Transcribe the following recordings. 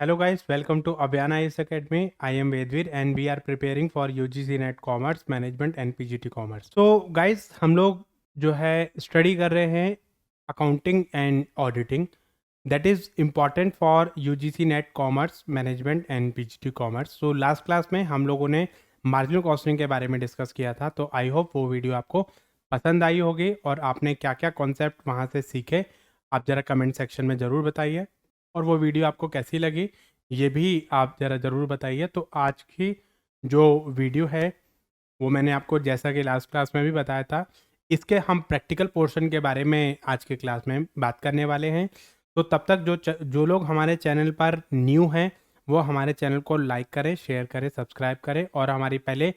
Hello guys, welcome to Abhyana IAS Academy. I am Vedvir and we are preparing for UGC NET Commerce Management and PGT Commerce. So guys, हम लोग जो है study कर रहे हैं accounting and auditing that is important for UGC NET Commerce Management and PGT Commerce. So last class में हम लोगों ने मार्जिनल कॉस्टिंग के बारे में डिस्कस किया था, तो आई होप वो वीडियो आपको पसंद आई होगी और आपने क्या क्या कॉन्सेप्ट वहाँ से सीखे आप ज़रा कमेंट सेक्शन में ज़रूर बताइए और वो वीडियो आपको कैसी लगी ये भी आप ज़रा ज़रूर बताइए। तो आज की जो वीडियो है वो मैंने आपको जैसा कि लास्ट क्लास में भी बताया था, इसके हम प्रैक्टिकल पोर्शन के बारे में आज के क्लास में बात करने वाले हैं। तो तब तक जो लोग हमारे चैनल पर न्यू हैं वो हमारे चैनल को लाइक करें, शेयर करें, सब्सक्राइब करें और हमारी पहले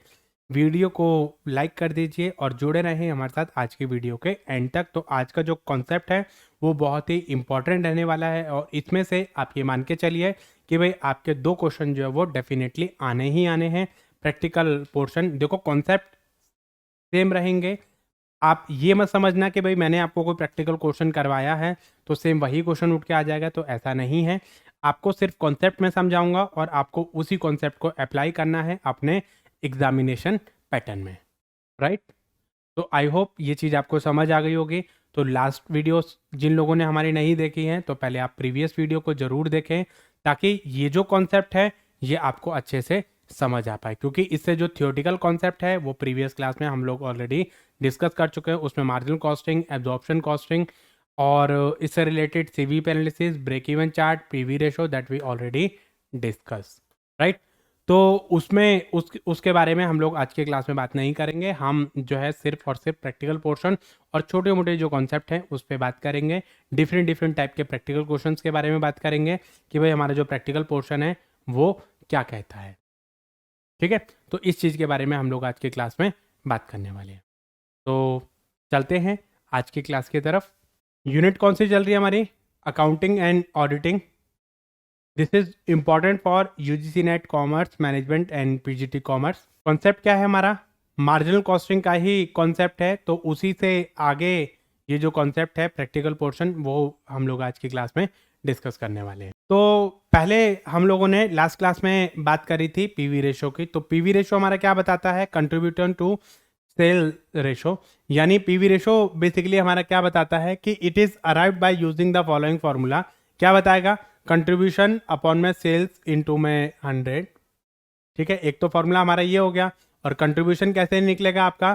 वीडियो को लाइक कर दीजिए और जुड़े रहें हमारे साथ आज की वीडियो के एंड तक। तो आज का जो कॉन्सेप्ट है वो बहुत ही इम्पॉर्टेंट रहने वाला है और इसमें से आप ये मान के चलिए कि भाई आपके 2 क्वेश्चन जो है वो डेफिनेटली आने ही आने हैं। प्रैक्टिकल पोर्शन देखो, कॉन्सेप्ट सेम रहेंगे। आप ये मत समझना कि भाई मैंने आपको कोई प्रैक्टिकल क्वेश्चन करवाया है तो सेम वही क्वेश्चन उठ के आ जाएगा, तो ऐसा नहीं है। आपको सिर्फ कॉन्सेप्ट में समझाऊंगा और आपको उसी कॉन्सेप्ट को अप्लाई करना है अपने एग्जामिनेशन पैटर्न में, राइट। तो आई होप ये चीज़ आपको समझ आ गई होगी। तो लास्ट वीडियो जिन लोगों ने हमारी नहीं देखी हैं तो पहले आप प्रीवियस वीडियो को ज़रूर देखें ताकि ये जो कॉन्सेप्ट है ये आपको अच्छे से समझ आ पाए, क्योंकि इससे जो थियोटिकल कॉन्सेप्ट है वो प्रीवियस क्लास में हम लोग ऑलरेडी डिस्कस कर चुके हैं। उसमें मार्जिनल कॉस्टिंग, एब्जॉर्प्शन कॉस्टिंग और इससे related CVP analysis, break even chart, PV ratio that we already discuss, right. तो उसमें उसके बारे में हम लोग आज के क्लास में बात नहीं करेंगे। हम जो है सिर्फ और सिर्फ प्रैक्टिकल पोर्शन और छोटे मोटे जो कॉन्सेप्ट हैं उस पर बात करेंगे। डिफरेंट टाइप के प्रैक्टिकल क्वेश्चंस के बारे में बात करेंगे कि भाई हमारा जो प्रैक्टिकल पोर्शन है वो क्या कहता है, ठीक है। तो इस चीज़ के बारे में हम लोग आज की क्लास में बात करने वाले हैं। तो चलते हैं आज की क्लास की तरफ। यूनिट कौन सी चल रही है हमारी? Accounting and auditing. This is important for UGC net commerce management and PGT commerce. Concept क्या है हमारा? मार्जिनल कॉस्टिंग का ही कॉन्सेप्ट है, तो उसी से आगे ये जो कॉन्सेप्ट है प्रैक्टिकल पोर्शन वो हम लोग आज की क्लास में डिस्कस करने वाले हैं। तो पहले हम लोगों ने लास्ट क्लास में बात करी थी पीवी रेशो की। तो पीवी रेशो हमारा क्या बताता है? Contributor to sale ratio. यानी पीवी रेशो बेसिकली हमारा क्या बताता है कि it is arrived by using the following formula. क्या बताएगा? कंट्रीब्यूशन अपॉन में सेल्स इनटू में 100, ठीक है। एक तो फॉर्मूला हमारा ये हो गया। और कंट्रीब्यूशन कैसे निकलेगा आपका?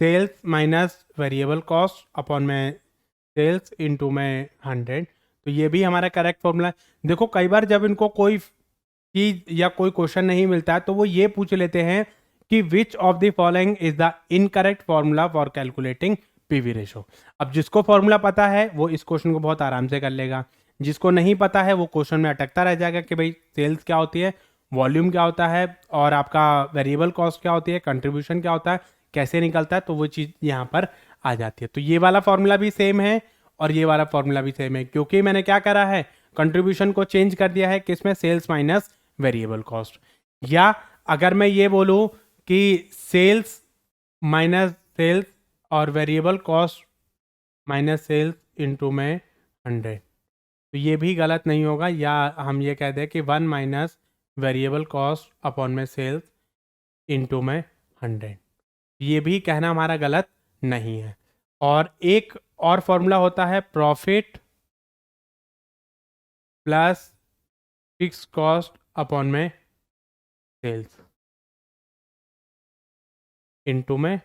Sales minus variable cost upon में सेल्स इनटू में 100। तो ये भी हमारा करेक्ट फॉर्मूला है। देखो कई बार जब इनको कोई चीज या कोई क्वेश्चन नहीं मिलता है तो वो ये पूछ लेते हैं कि which of the following is the incorrect formula for calculating PV ratio. अब जिसको फॉर्मूला पता है वो इस क्वेश्चन को बहुत आराम से कर लेगा, जिसको नहीं पता है वो क्वेश्चन में अटकता रह जाएगा कि भाई सेल्स क्या होती है, वॉल्यूम क्या होता है और आपका वेरिएबल कॉस्ट क्या होती है, कंट्रीब्यूशन क्या होता है, कैसे निकलता है। तो वो चीज़ यहाँ पर आ जाती है। तो ये वाला फॉर्मूला भी सेम है और ये वाला फॉर्मूला भी सेम है, क्योंकि मैंने क्या करा है, कंट्रीब्यूशन को चेंज कर दिया है किसमें? Sales minus variable cost. या अगर मैं ये बोलूँ कि सेल्स माइनस सेल्स और variable cost minus sales into में 100, तो ये भी गलत नहीं होगा। या हम ये कह दें कि 1 माइनस वेरिएबल कॉस्ट अपॉन में सेल्स इनटू में 100, ये भी कहना हमारा गलत नहीं है। और एक और फॉर्मूला होता है profit plus fix cost upon में सेल्स इनटू में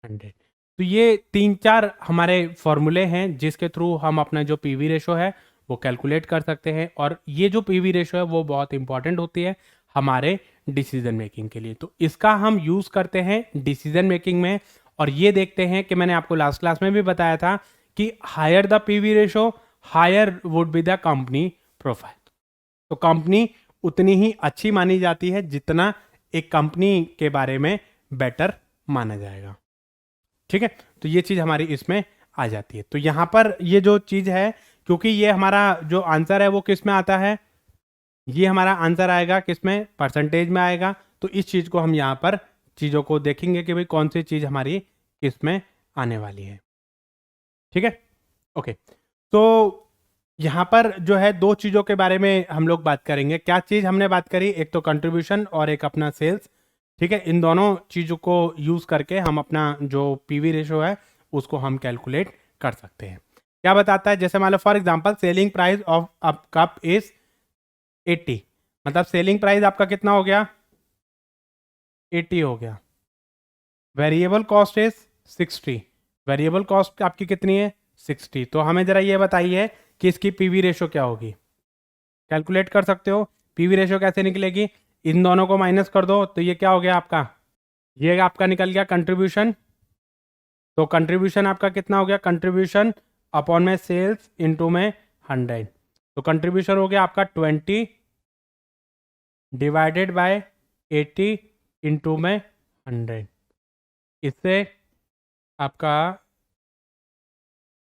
100। तो ये 3-4 हमारे फॉर्मूले हैं जिसके थ्रू हम अपना जो पीवी रेशो है वो कैलकुलेट कर सकते हैं। और ये जो पीवी रेशो है वो बहुत इंपॉर्टेंट होती है हमारे डिसीजन मेकिंग के लिए। तो इसका हम यूज़ करते हैं डिसीजन मेकिंग में। और ये देखते हैं कि मैंने आपको लास्ट क्लास में भी बताया था कि higher the PV ratio higher would be the company profile. तो कंपनी उतनी ही अच्छी मानी जाती है जितना एक कंपनी के बारे में बेटर माना जाएगा, ठीक है। तो ये चीज़ हमारी इसमें आ जाती है। तो यहाँ पर ये जो चीज़ है, क्योंकि ये हमारा जो आंसर है वो किस में आता है, ये हमारा आंसर आएगा किस में? परसेंटेज में आएगा। तो इस चीज़ को हम यहाँ पर चीज़ों को देखेंगे कि भाई कौन सी चीज़ हमारी किस में आने वाली है, ठीक है। ओके, तो यहाँ पर जो है दो चीज़ों के बारे में हम लोग बात करेंगे। क्या चीज़ हमने बात करी, एक तो कंट्रीब्यूशन और एक अपना सेल्स। ठीक है, इन दोनों चीज़ों को यूज़ करके हम अपना जो पीवी रेशो है उसको हम कैलकुलेट कर सकते हैं। क्या बताता है, जैसे मान लो for example selling price of a cup is 80, मतलब सेलिंग प्राइस आपका कितना हो गया, 80 हो गया। Variable cost is 60, variable cost आपकी कितनी है, 60। तो हमें जरा ये बताइए कि इसकी पीवी रेशो क्या होगी। कैलकुलेट कर सकते हो। पीवी रेशो कैसे निकलेगी, इन दोनों को माइनस कर दो तो ये क्या हो गया आपका, ये आपका निकल गया कंट्रीब्यूशन। तो कंट्रीब्यूशन आपका कितना हो गया, कंट्रीब्यूशन अपॉन में सेल्स इनटू में 100। तो कंट्रीब्यूशन हो गया आपका 20 डिवाइडेड बाय 80 इंटू में 100। इससे आपका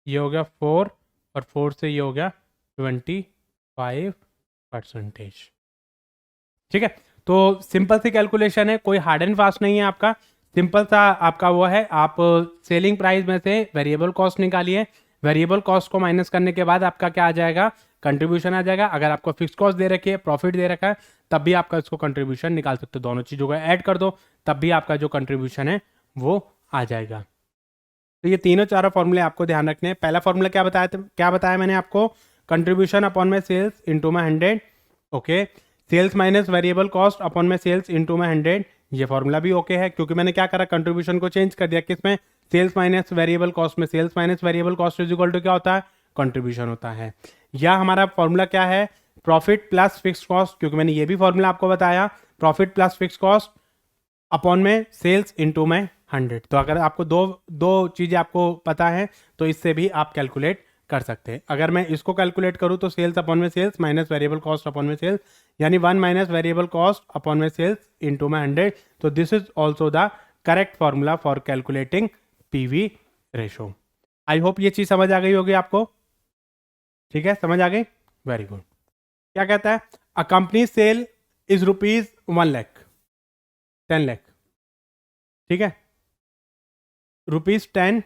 ये हो गया 4 और 4 से ये हो गया 25%। ठीक है, तो सिंपल सी कैलकुलेशन है, कोई हार्ड एंड फास्ट नहीं है आपका। सिंपल सा आपका वो है, आप सेलिंग प्राइस में से वेरिएबल कॉस्ट निकालिए, वेरिएबल कॉस्ट को माइनस करने के बाद आपका क्या आ जाएगा, कंट्रीब्यूशन आ जाएगा। अगर आपको फिक्स कॉस्ट दे रखी है, प्रॉफिट दे रखा है, तब भी आपका इसको कंट्रीब्यूशन निकाल सकते हो। दोनों चीज़ों को ऐड कर दो, तब भी आपका जो कंट्रीब्यूशन है वो आ जाएगा। तो ये तीनों चारों फॉर्मूले आपको ध्यान रखने हैं। पहला फॉर्मूला क्या बताया था, क्या बताया मैंने आपको, कंट्रीब्यूशन अपॉन में सेल्स इंटू में 100। Okay, sales minus variable cost upon में सेल्स इंटू में 100, ये फॉर्मूला भी ओके है, क्योंकि मैंने क्या करा, कंट्रीब्यूशन को चेंज कर दिया, किसमें, सेल्स माइनस वेरिएबल कॉस्ट में। Sales minus variable cost is equal to क्या होता है, कंट्रीब्यूशन होता है। या हमारा फॉर्मूला क्या है, प्रॉफिट प्लस फिक्स कॉस्ट, क्योंकि मैंने ये भी फॉर्मूला आपको बताया, profit plus fix cost upon में सेल्स इंटू में 100। तो अगर आपको दो दो चीज़ें आपको पता है तो इससे भी आप कैलकुलेट कर सकते हैं। अगर मैं इसको कैलकुलेट करूं तो सेल्स अपॉन में sales minus variable cost upon में सेल्स, यानी 1 माइनस वेरिएबल कॉस्ट अपॉन में सेल्स इंटू में 100। तो this is also the correct formula for calculating PV ratio. I hope ये चीज़ समझ आ गई होगी आपको। ठीक है, समझ आ गई, वेरी गुड। क्या कहता है, a company sale is rupees 1 lakh, 10 lakh. ठीक है, rupees 10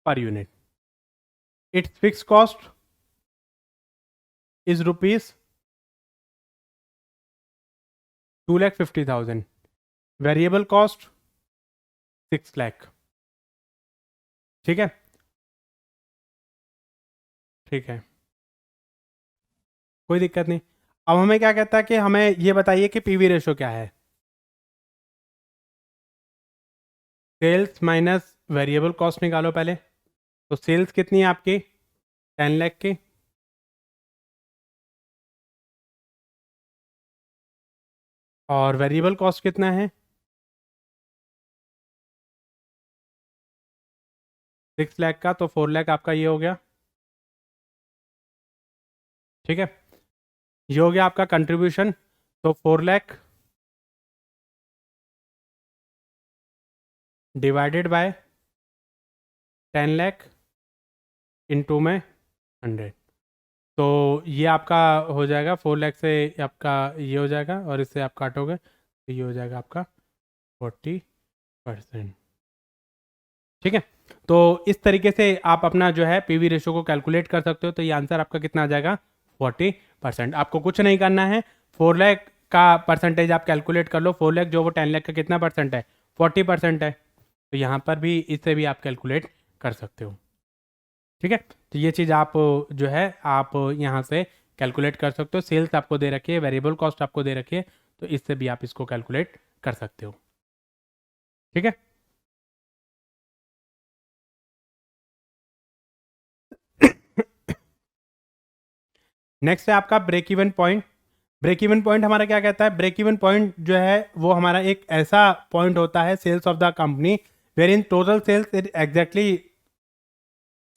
per unit, it's fix cost is rupees 2,50,000, variable cost 6 lakh. ठीक है, ठीक है, कोई दिक्कत नहीं। अब हमें क्या कहता है कि हमें ये बताइए कि पीवी रेशो क्या है, सेल्स माइनस वेरिएबल कॉस्ट निकालो पहले। तो सेल्स कितनी है आपकी, 10 लाख की, और वेरिएबल कॉस्ट कितना है, 6 लाख का, तो 4 लाख आपका ये हो गया। ठीक है, ये हो गया आपका कंट्रीब्यूशन। तो 4 lakh divided by 10 lakh into में 100। तो ये आपका हो जाएगा 4 लाख से आपका ये हो जाएगा, और इससे आप काटोगे तो ये हो जाएगा आपका 40%। ठीक है, तो इस तरीके से आप अपना जो है पीवी रेशो को कैलकुलेट कर सकते हो। तो ये आंसर आपका कितना आ जाएगा, 40%। आपको कुछ नहीं करना है, 4 लाख का परसेंटेज आप कैलकुलेट कर लो। 4 लाख जो वो 10 लाख का कितना परसेंट है, 40% है। तो यहाँ पर भी इससे भी आप कैलकुलेट कर सकते हो। ठीक है, तो ये चीज़ आप जो है आप यहाँ से कैलकुलेट कर सकते हो। सेल्स आपको दे रखी है, वेरिएबल कॉस्ट आपको दे रखी है, तो इससे भी आप इसको कैलकुलेट कर सकते हो। ठीक है, नेक्स्ट है आपका break even point. Break even point हमारा क्या कहता है, ब्रेक इवन पॉइंट जो है वो हमारा एक ऐसा पॉइंट होता है sales of the company where in total sales is exactly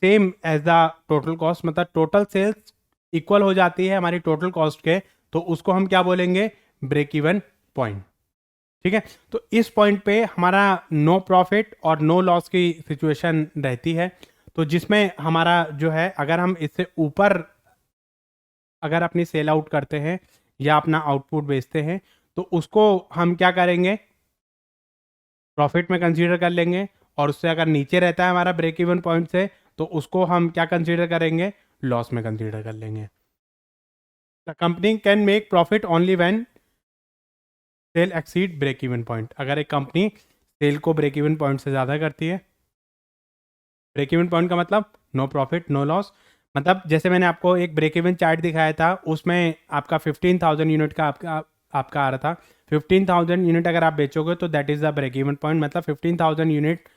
same as the total cost, मतलब टोटल सेल्स इक्वल हो जाती है हमारी टोटल कॉस्ट के, तो उसको हम क्या बोलेंगे, ब्रेक इवन पॉइंट। ठीक है, तो इस पॉइंट पे हमारा नो प्रॉफिट और नो लॉस की सिचुएशन रहती है। तो जिसमें हमारा जो है, अगर हम इससे ऊपर अगर अपनी सेल आउट करते हैं या अपना आउटपुट बेचते हैं, तो उसको हम क्या करेंगे, प्रॉफिट में कंसीडर कर लेंगे। और उससे अगर नीचे रहता है हमारा ब्रेक इवन पॉइंट से, तो उसको हम क्या कंसीडर करेंगे, लॉस में कंसीडर कर लेंगे। The company can make profit only when sale exceed break even point. अगर एक कंपनी सेल को ब्रेक इवन पॉइंट से ज़्यादा करती है, ब्रेक इवन पॉइंट का मतलब नो प्रॉफिट नो लॉस। मतलब जैसे मैंने आपको एक ब्रेक इवन चार्ट दिखाया था, उसमें आपका 15,000 यूनिट का आपका आ रहा था। 15,000 यूनिट अगर आप बेचोगे तो that is the break even point. मतलब 15,000 यूनिट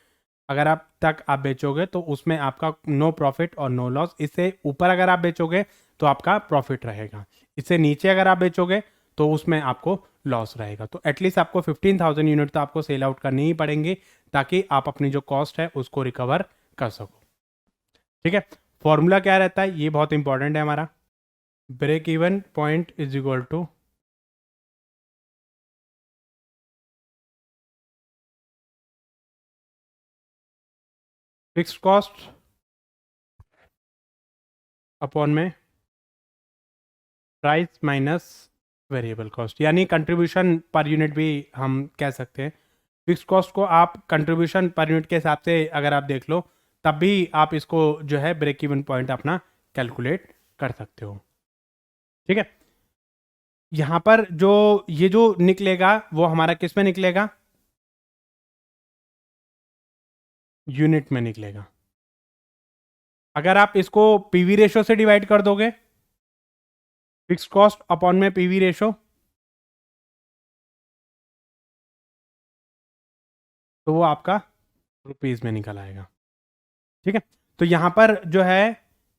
अगर आप बेचोगे तो उसमें आपका नो प्रॉफिट और नो लॉस। इससे ऊपर अगर आप बेचोगे तो आपका प्रॉफिट रहेगा, इससे नीचे अगर आप बेचोगे तो उसमें आपको लॉस रहेगा। तो एटलीस्ट आपको 15,000 यूनिट तो आपको सेल आउट करनी ही पड़ेंगी, ताकि आप अपनी जो कॉस्ट है उसको रिकवर कर सको। ठीक है, फॉर्मूला क्या रहता है, ये बहुत इंपॉर्टेंट है हमारा। Break even point is equal to fixed cost upon में प्राइस माइनस वेरिएबल कॉस्ट, यानी कंट्रीब्यूशन पर यूनिट भी हम कह सकते हैं। फिक्स कॉस्ट को आप कंट्रीब्यूशन पर यूनिट के हिसाब से अगर आप देख लो, तब भी आप इसको जो है ब्रेक इवन पॉइंट अपना कैलकुलेट कर सकते हो। ठीक है, यहाँ पर जो ये जो निकलेगा वो हमारा किस में निकलेगा, यूनिट में निकलेगा। अगर आप इसको पीवी रेशो से डिवाइड कर दोगे, फिक्स कॉस्ट अपॉन में पीवी रेशो, तो वो आपका रुपीज में निकल आएगा। ठीक है, तो यहां पर जो है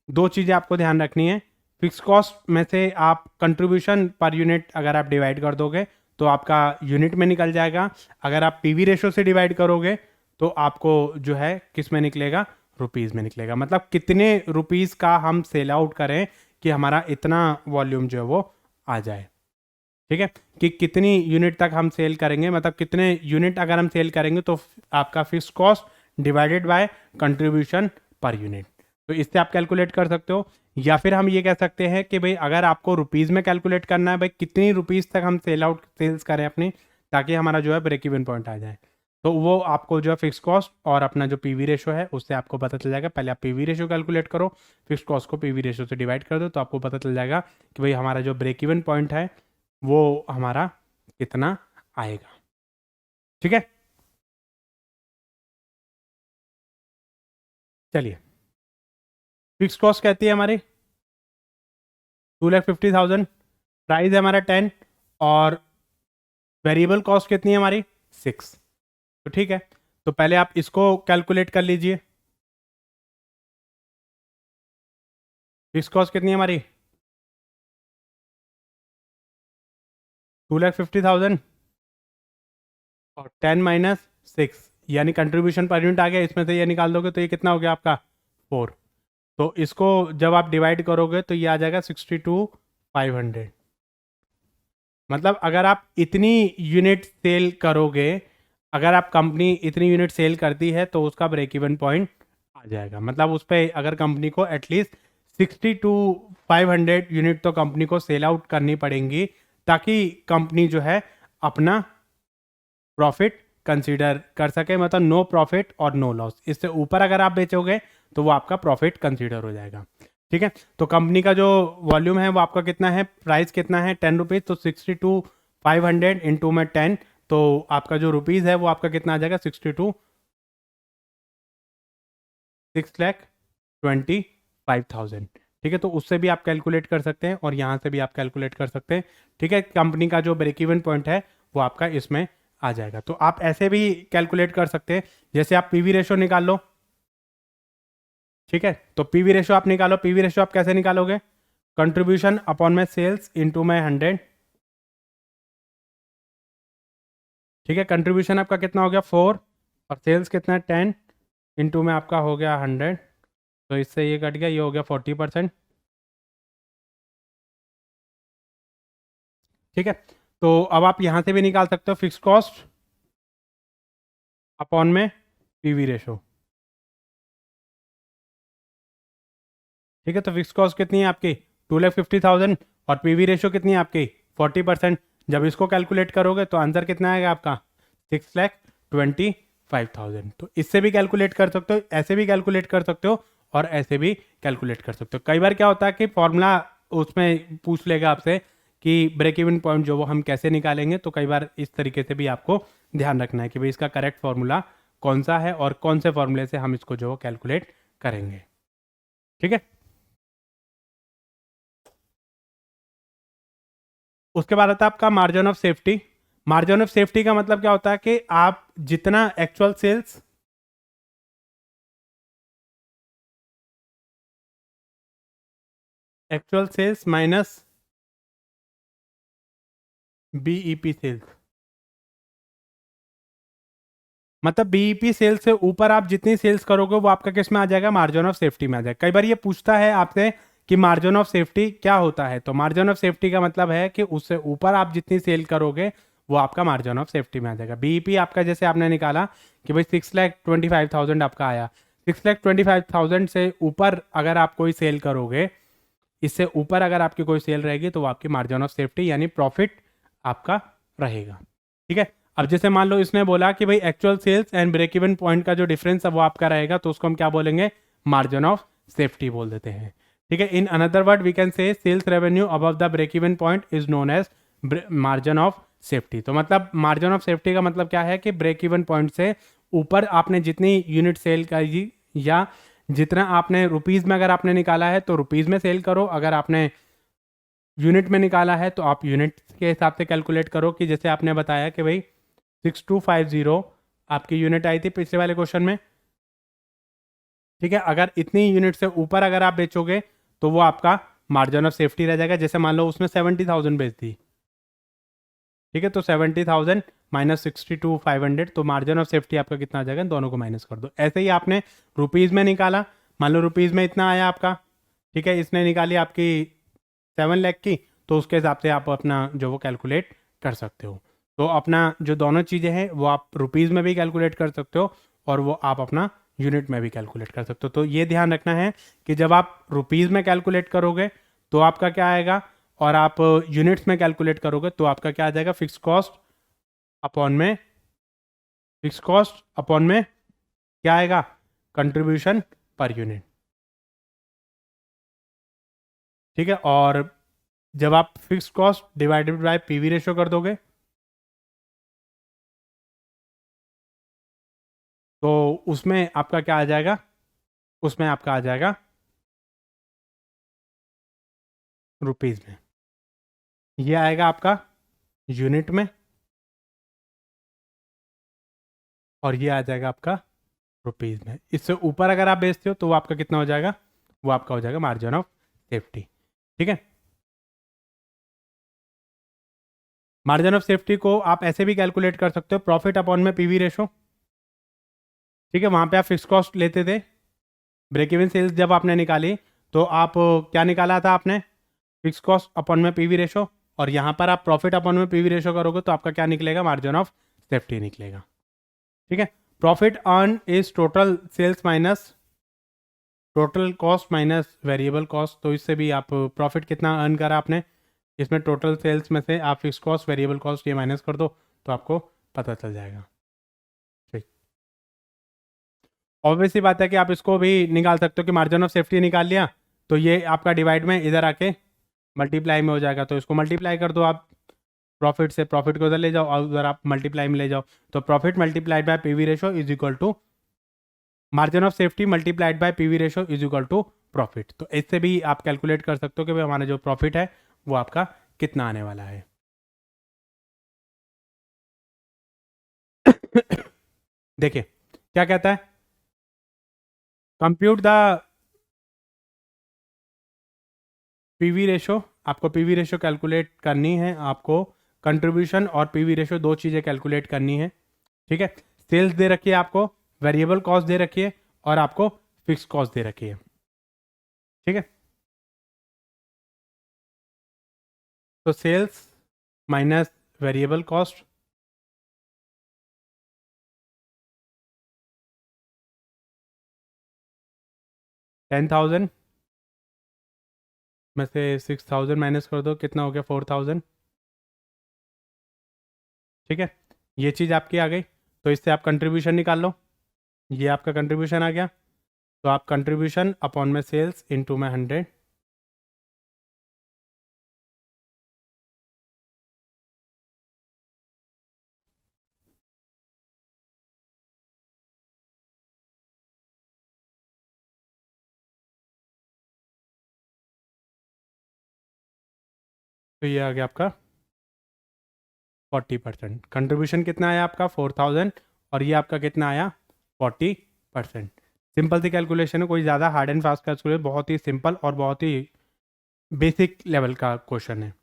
दो चीजें आपको ध्यान रखनी है। फिक्स कॉस्ट में से आप कंट्रीब्यूशन पर यूनिट अगर आप डिवाइड कर दोगे तो आपका यूनिट में निकल जाएगा। अगर आप पीवी रेशो से डिवाइड करोगे तो आपको जो है किस में निकलेगा, रुपीज में निकलेगा। मतलब कितने रुपीज का हम सेल आउट करें कि हमारा इतना वॉल्यूम जो है वो आ जाए। ठीक है, कि कितनी यूनिट तक हम सेल करेंगे, मतलब कितने यूनिट अगर हम सेल करेंगे तो आपका fix cost divided by contribution per unit. तो इससे आप कैलकुलेट कर सकते हो। या फिर हम ये कह सकते हैं कि भाई अगर आपको रुपीज़ में कैलकुलेट करना है, भाई कितनी रुपीज़ तक हम सेल्स करें अपनी, ताकि हमारा जो है ब्रेक इवन पॉइंट आ जाए, तो वो आपको जो है फिक्स कॉस्ट और अपना जो पीवी रेशो है उससे आपको पता चल जाएगा। पहले आप पीवी रेशो कैलकुलेट करो, फिक्स कॉस्ट को पीवी रेशो से डिवाइड कर दो, तो आपको पता चल जाएगा कि भाई हमारा जो ब्रेक इवन पॉइंट है वो हमारा कितना आएगा। ठीक है, चलिए, फिक्स कॉस्ट कहती है हमारी 2,50,000, प्राइस है हमारा 10 और वेरिएबल कॉस्ट कितनी है हमारी 6। तो ठीक है, तो पहले आप इसको कैलकुलेट कर लीजिए। फिक्स कॉस्ट कितनी है हमारी 2,50,000 और 10 माइनस 6, यानी कंट्रीब्यूशन पर यूनिट आ गया, इसमें से ये निकाल दोगे तो ये कितना हो गया आपका 4। तो इसको जब आप डिवाइड करोगे तो ये आ जाएगा 62,500। मतलब अगर आप इतनी यूनिट सेल करोगे, अगर आप कंपनी इतनी यूनिट सेल करती है तो उसका ब्रेक इवन पॉइंट आ जाएगा। मतलब उस पर अगर कंपनी को एटलीस्ट 62,500 यूनिट तो कंपनी को सेल आउट करनी पड़ेंगी, ताकि कंपनी जो है अपना प्रॉफिट कंसीडर कर सके। मतलब नो प्रॉफिट और नो लॉस, इससे ऊपर अगर आप बेचोगे तो वो आपका प्रॉफिट कंसीडर हो जाएगा। ठीक है, तो कंपनी का जो वॉल्यूम है वो आपका कितना है, प्राइस कितना है 10 रुपीज़, तो 62,500 इंटू में 10, तो आपका जो रुपीज़ है वो आपका कितना आ जाएगा 6,25,000। ठीक है, तो उससे भी आप कैलकुलेट कर सकते हैं और यहाँ से भी आप कैलकुलेट कर सकते हैं। ठीक है, कंपनी का जो ब्रेक इवन पॉइंट है वो आपका इसमें आ जाएगा। तो आप ऐसे भी कैलकुलेट कर सकते हैं, जैसे आप पीवी रेशो निकाल लो। ठीक है, तो पीवी रेशो आप निकालो। पीवी रेशो आप कैसे निकालोगे, कंट्रीब्यूशन अपॉन में सेल्स इंटू में 100। ठीक है, कंट्रीब्यूशन आपका कितना हो गया 4 और सेल्स कितना है 10, इंटू में आपका हो गया 100, तो इससे ये कट गया, ये हो गया 40%। ठीक है, तो अब आप यहाँ से भी निकाल सकते हो फिक्स कॉस्ट अपॉन में पीवी रेशो। ठीक है, तो फिक्स कॉस्ट कितनी है आपकी 2,50,000 और पीवी रेशो कितनी है आपकी 40%। जब इसको कैलकुलेट करोगे तो आंसर कितना आएगा आपका 6,25,000। तो इससे भी कैलकुलेट कर सकते हो, ऐसे भी कैलकुलेट कर सकते हो और ऐसे भी कैलकुलेट कर सकते हो। कई बार क्या होता है कि फॉर्मूला उसमें पूछ लेगा आपसे कि ब्रेक इवन पॉइंट जो वो हम कैसे निकालेंगे। तो कई बार इस तरीके से भी आपको ध्यान रखना है कि भाई इसका करेक्ट फॉर्मूला कौन सा है और कौन से फॉर्मूले से हम इसको जो कैलकुलेट करेंगे। ठीक है, उसके बाद आता है आपका margin of safety. Margin of safety का मतलब क्या होता है कि आप जितना actual sales minus BEP sales, मतलब बीईपी सेल्स से ऊपर आप जितनी सेल्स करोगे वो आपका किस में आ जाएगा, मार्जिन ऑफ सेफ्टी में आ जाएगा। कई बार ये पूछता है आपसे कि मार्जिन ऑफ सेफ्टी क्या होता है, तो मार्जिन ऑफ सेफ्टी का मतलब है कि उससे ऊपर आप जितनी सेल करोगे वो आपका मार्जिन ऑफ सेफ्टी में आ जाएगा। बीईपी आपका जैसे आपने निकाला कि भाई 6,25,000 आपका आया, 6,25,000 से ऊपर अगर आप कोई सेल करोगे, इससे ऊपर अगर आपकी कोई सेल रहेगी तो वो आपकी मार्जिन ऑफ सेफ्टी यानी प्रॉफिट आपका रहेगा। ठीक है, अब जैसे मान लो इसने बोला कि भाई actual sales and break even point का जो डिफरेंस है वो आपका रहेगा, तो उसको हम क्या बोलेंगे, मार्जिन ऑफ सेफ्टी बोल देते हैं। ठीक है, in another word we can say sales revenue above the break even point is known as margin of safety. तो मतलब मार्जिन ऑफ सेफ्टी का मतलब क्या है कि ब्रेक इवन पॉइंट से ऊपर आपने जितनी यूनिट सेल करी या जितना आपने रुपीज़ में अगर आपने निकाला है तो रुपीज़ में सेल करो, अगर आपने यूनिट में निकाला है तो आप यूनिट के हिसाब से कैलकुलेट करो। कि जैसे आपने बताया कि भाई 6250 आपकी यूनिट आई थी पिछले वाले क्वेश्चन में। ठीक है, अगर इतनी यूनिट से ऊपर अगर आप बेचोगे तो वो आपका मार्जिन ऑफ सेफ्टी रह जाएगा। जैसे मान लो उसने 70,000 बेच दी, ठीक है, तो 70,000 माइनस 62,500, तो मार्जिन ऑफ सेफ्टी आपका कितना आ जाएगा, दोनों को माइनस कर दो। ऐसे ही आपने रुपीज़ में निकाला, मान लो रुपीज़ में इतना आया आपका, ठीक है, इसने निकाली आपकी 7 लाख की, तो उसके हिसाब से आप अपना जो वो कैलकुलेट कर सकते हो। तो अपना जो दोनों चीज़ें हैं वो आप रुपीज़ में भी कैलकुलेट कर सकते हो और वो आप अपना यूनिट में भी कैलकुलेट कर सकते हो। तो ये ध्यान रखना है कि जब आप रुपीज़ में कैलकुलेट करोगे तो आपका क्या आएगा, और आप यूनिट्स में कैलकुलेट करोगे तो आपका क्या आ जाएगा, फिक्स कॉस्ट अपॉन में क्या आएगा, कंट्रीब्यूशन पर यूनिट। ठीक है, और जब आप fix cost divided by PV ratio कर दोगे तो उसमें आपका क्या आ जाएगा, उसमें आपका आ जाएगा रुपीज़ में, ये आएगा आपका यूनिट में, और ये आ जाएगा आपका रुपीज़ में। इससे ऊपर अगर आप बेचते हो तो वो आपका कितना हो जाएगा, वो आपका हो जाएगा मार्जिन ऑफ सेफ्टी। ठीक है, मार्जिन ऑफ सेफ्टी को आप ऐसे भी कैलकुलेट कर सकते हो, प्रॉफिट अपॉन में पीवी रेशो। ठीक है, वहां पे आप फिक्स कॉस्ट लेते थे, ब्रेक इवन सेल्स जब आपने निकाली तो आप क्या निकाला था आपने, फिक्स कॉस्ट अपॉन में पीवी रेशो, और यहाँ पर आप प्रॉफिट अपॉन में पीवी रेशो करोगे तो आपका क्या निकलेगा, मार्जिन ऑफ सेफ्टी निकलेगा। ठीक है, profit earn is total sales minus total cost minus variable cost. तो इससे भी आप प्रॉफिट कितना अर्न करा आपने, इसमें टोटल सेल्स में से आप फिक्स कॉस्ट वेरिएबल कॉस्ट ये माइनस कर दो तो आपको पता चल जाएगा। ठीक, ऑब्वियसली बात है कि आप इसको भी निकाल सकते हो कि मार्जिन ऑफ सेफ्टी निकाल लिया तो ये आपका डिवाइड में इधर आके मल्टीप्लाई में हो जाएगा, तो इसको मल्टीप्लाई कर दो आप, प्रॉफिट से प्रॉफिट को उधर ले जाओ और उधर आप मल्टीप्लाई में ले जाओ, तो profit multiplied by PV ratio is equal to margin of safety multiplied by PV ratio is equal to profit. तो इससे भी आप कैलकुलेट कर सकते हो कि भाई हमारा जो प्रॉफिट है वो आपका कितना आने वाला है। देखिए क्या कहता है, कंप्यूट द पीवी रेशो, आपको पीवी रेशो कैलकुलेट करनी है, आपको कंट्रीब्यूशन और पीवी रेशो दो चीज़ें कैलकुलेट करनी है। ठीक है, सेल्स दे रखी है आपको, वेरिएबल कॉस्ट दे रखी है और आपको फिक्स कॉस्ट दे रखी है। ठीक है, तो सेल्स माइनस वेरिएबल कॉस्ट $10,000 में से 6,000 माइनस कर दो, कितना हो गया 4,000। ठीक है, ये चीज़ आपकी आ गई, तो इससे आप कंट्रीब्यूशन निकाल लो, ये आपका कंट्रीब्यूशन आ गया, तो आप कंट्रीब्यूशन अपॉन में सेल्स इनटू में 100 तो ये आ गया आपका 40%। कंट्रीब्यूशन कितना आया आपका 4000 और ये आपका कितना आया 40%। सिंपल सी कैलकुलेशन है, कोई ज़्यादा हार्ड एंड फास्ट कैलकुलेशन, बहुत ही सिंपल और बहुत ही बेसिक लेवल का क्वेश्चन है।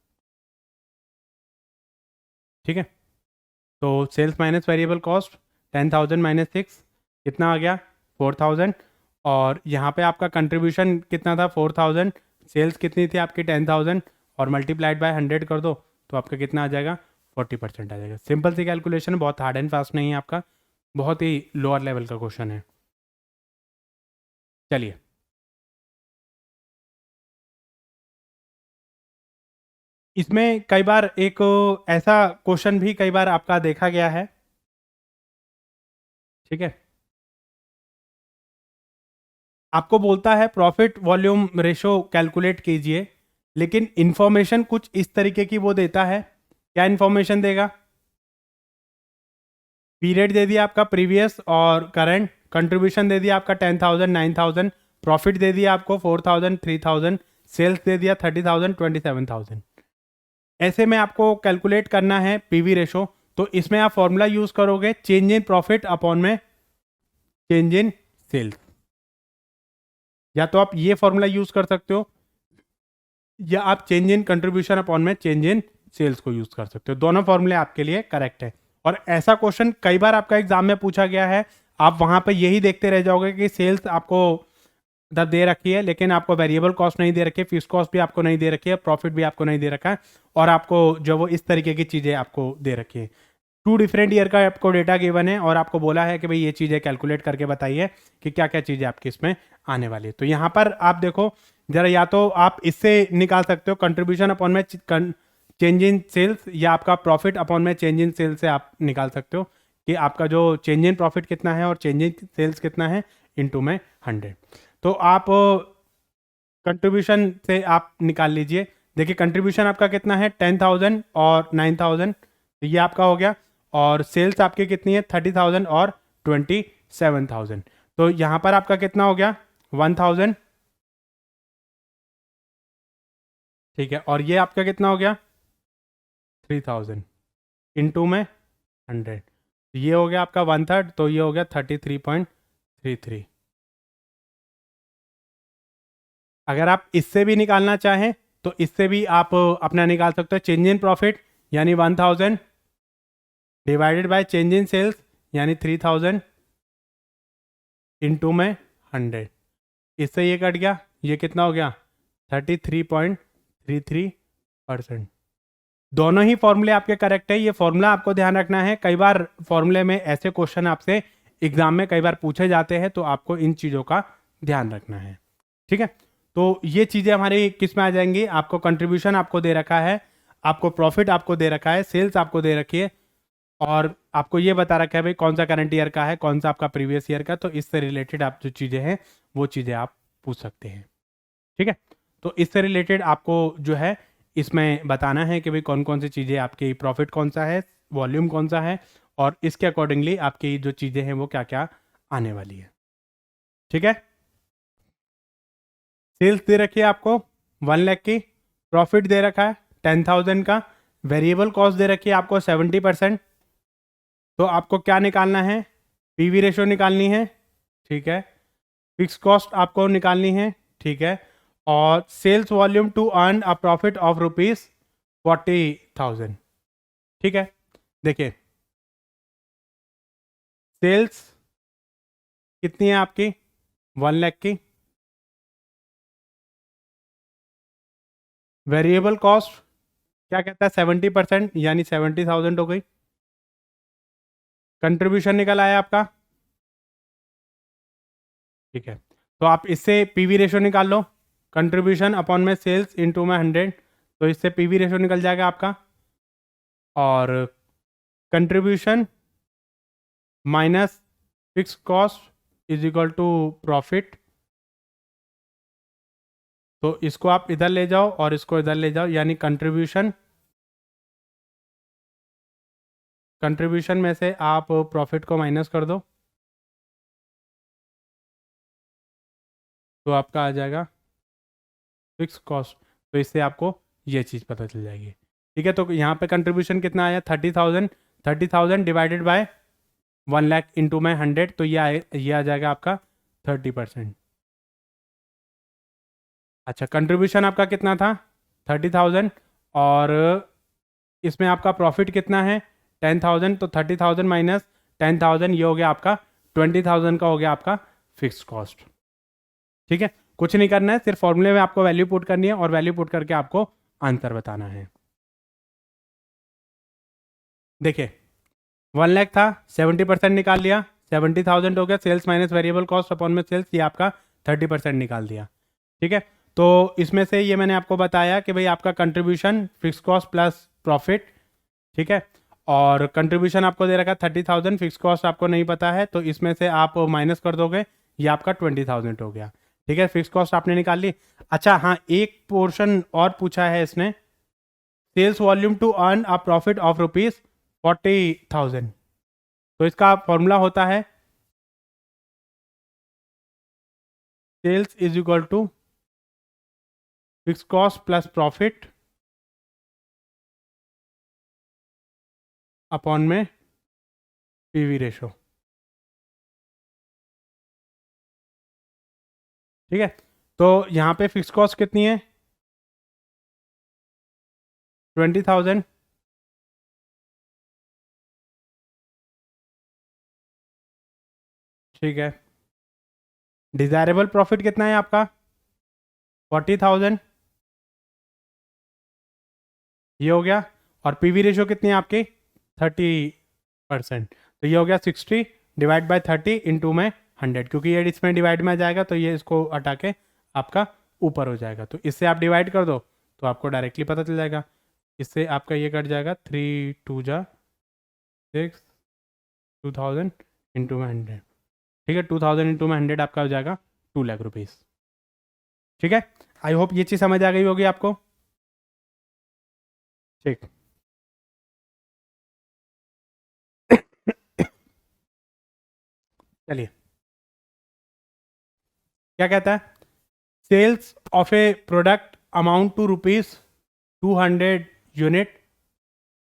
ठीक है, तो sales minus variable cost 10,000 minus 6 कितना आ गया 4,000। और यहाँ पे आपका कंट्रीब्यूशन कितना था 4,000, सेल्स कितनी थी आपकी 10,000 और मल्टीप्लाइड बाय 100 कर दो तो आपका कितना आ जाएगा 40% आ जाएगा। सिंपल सी कैलकुलेशन, बहुत हार्ड एंड फास्ट नहीं है आपका, बहुत ही लोअर लेवल का क्वेश्चन है। चलिए इसमें कई बार एक ऐसा क्वेश्चन भी कई बार आपका देखा गया है। ठीक है, आपको बोलता है प्रॉफिट वॉल्यूम रेशो कैलकुलेट कीजिए, लेकिन इंफॉर्मेशन कुछ इस तरीके की वो देता है। क्या इंफॉर्मेशन देगा, पीरियड दे दिया आपका प्रीवियस और करंट, कंट्रीब्यूशन दे दिया आपका 10,000 9,000, प्रॉफिट दे दिया आपको 4,000 3,000, सेल्स दे दिया 30,000 27,000। ऐसे में आपको कैलकुलेट करना है पीवी रेशो, तो इसमें आप फॉर्मूला यूज करोगे चेंज इन प्रॉफिट अपॉन में चेंज इन सेल्स। या तो आप ये फॉर्मूला यूज कर सकते हो या आप चेंज इन कंट्रीब्यूशन अपॉन में चेंज इन सेल्स को यूज कर सकते हो। दोनों फॉर्मूले आपके लिए करेक्ट है। और ऐसा क्वेश्चन कई बार आपका एग्जाम में पूछा गया है, आप वहां पर यही देखते रह जाओगे कि सेल्स आपको दे रखी है लेकिन आपको वेरिएबल कॉस्ट नहीं दे रखी है, फिक्स कॉस्ट भी आपको नहीं दे रखी है, प्रॉफिट भी आपको नहीं दे रखा है, और आपको जो वो इस तरीके की चीजें आपको दे रखी है। 2 डिफरेंट ईयर का आपको डेटा गिवन है और आपको बोला है कि भाई ये चीज़ें कैलकुलेट करके बताइए कि क्या क्या चीज़ें आपकी इसमें आने वाली है। तो यहाँ पर आप देखो जरा, या तो आप इससे निकाल सकते हो कंट्रीब्यूशन अपॉन में चेंज इन सेल्स, या आपका प्रॉफिट अपॉन में चेंज इन सेल्स से आप निकाल सकते हो कि आपका जो चेंज इन प्रॉफिट कितना है और चेंज इन सेल्स कितना है इनटू में 100। तो आप कंट्रीब्यूशन से आप निकाल लीजिए। देखिए कंट्रीब्यूशन आपका कितना है 10,000 और 9,000, तो ये आपका हो गया। और सेल्स आपकी कितनी है 30,000 और 27,000, तो यहां पर आपका कितना हो गया 1,000। ठीक है, और ये आपका कितना हो गया 3,000 इनटू में 100, ये हो गया आपका 1/3, तो ये हो गया 33.33। अगर आप इससे भी निकालना चाहें तो इससे भी आप अपना निकाल सकते हो चेंज इन प्रॉफिट यानी 1,000 divided by change in sales यानी 3,000 इनटू में 100। इससे ये कट गया, ये कितना हो गया 33.33%। दोनों ही फॉर्मूले आपके करेक्ट है। ये फॉर्मूला आपको ध्यान रखना है, कई बार फॉर्मूले में ऐसे क्वेश्चन आपसे एग्जाम में कई बार पूछे जाते हैं, तो आपको इन चीज़ों का ध्यान रखना है। ठीक है, तो ये चीज़ें हमारी किस में आ जाएंगी, आपको कंट्रीब्यूशन आपको दे रखा है, आपको प्रॉफिट आपको दे रखा है, सेल्स आपको दे रखी है, और आपको ये बता रखा है भाई कौन सा करंट ईयर का है, कौन सा आपका प्रीवियस ईयर का। तो इससे रिलेटेड आप जो चीज़ें हैं वो चीज़ें आप पूछ सकते हैं। ठीक है, तो इससे रिलेटेड आपको जो है इसमें बताना है कि भाई कौन कौन सी चीज़ें आपकी, प्रॉफिट कौन सा है, वॉल्यूम कौन सा है, और इसके अकॉर्डिंगली आपकी जो चीज़ें हैं वो क्या क्या आने वाली है। ठीक है, सेल्स दे रखी है आपको 1 लाख की, प्रॉफिट दे रखा है 10,000 का, वेरिएबल कॉस्ट दे रखी है आपको 70%। तो आपको क्या निकालना है, पीवी रेशो निकालनी है। ठीक है, फिक्स कॉस्ट आपको निकालनी है। ठीक है, और sales volume to earn a profit of ₹40,000। ठीक है, देखिए सेल्स कितनी है आपकी 1 लाख की, वेरिएबल कॉस्ट क्या कहता है 70% यानी 70,000 हो गई, कंट्रीब्यूशन निकल आया आपका। ठीक है, तो आप इससे पीवी रेशो निकाल लो, कंट्रीब्यूशन अपॉन में सेल्स इनटू में 100, तो इससे पीवी रेशो निकल जाएगा आपका। और contribution minus fix cost is equal to profit, तो इसको आप इधर ले जाओ और इसको इधर ले जाओ, यानी कंट्रीब्यूशन, कंट्रीब्यूशन में से आप प्रॉफिट को माइनस कर दो तो आपका आ जाएगा फिक्स कॉस्ट, तो इससे आपको ये चीज़ पता चल जाएगी। ठीक है, तो यहाँ पे कंट्रीब्यूशन कितना आया 30,000, 30,000 डिवाइडेड बाय 1 लाख इंटू में 100, तो ये आ जाएगा आपका 30%। अच्छा, कंट्रीब्यूशन आपका कितना था 30,000, और इसमें आपका प्रॉफिट कितना है 10,000, तो 30,000 माइनस 10,000 ये हो गया आपका 20,000 का हो गया आपका फिक्स कॉस्ट। ठीक है, कुछ नहीं करना है, सिर्फ फॉर्मूले में आपको वैल्यू पुट करनी है और वैल्यू पुट करके आपको आंसर बताना है। देखिए 1 लाख था, 70% निकाल लिया, 70,000 हो गया, sales minus variable cost upon में सेल्स, ये आपका 30% निकाल दिया। ठीक है, तो इसमें से ये मैंने आपको बताया कि भाई आपका contribution fix cost plus profit. ठीक है, और कंट्रीब्यूशन आपको दे रखा है 30,000, फिक्स कॉस्ट आपको नहीं पता है, तो इसमें से आप माइनस कर दोगे, ये आपका 20,000 हो गया। ठीक है, फिक्स कॉस्ट आपने निकाल ली। अच्छा हाँ, एक पोर्शन और पूछा है इसने, sales volume to earn a profit of ₹40,000, तो इसका फॉर्मूला होता है sales is equal to fix cost plus profit upon में पीवी रेशो। ठीक है, तो यहाँ पे फिक्स कॉस्ट कितनी है 20,000, ठीक है, डिजायरेबल प्रॉफिट कितना है आपका 40,000, ये हो गया, और पीवी रेशो कितनी है आपकी 30%, तो ये हो गया 60 डिवाइड बाय 30 इंटू में 100, क्योंकि ये इसमें डिवाइड में आ जाएगा तो ये इसको हटा के आपका ऊपर हो जाएगा, तो इससे आप डिवाइड कर दो तो आपको डायरेक्टली पता चल जाएगा। इससे आपका ये कट जाएगा 3 2 जा 6, 2000 इंटू में 100। ठीक है, 2000 इंटू में 100 आपका हो जाएगा 2 लाख रुपीज़। ठीक है, आई होप ये चीज़ समझ आ गई होगी आपको। ठीक चलिए, क्या कहता है, sales of a product amount to ₹200 unit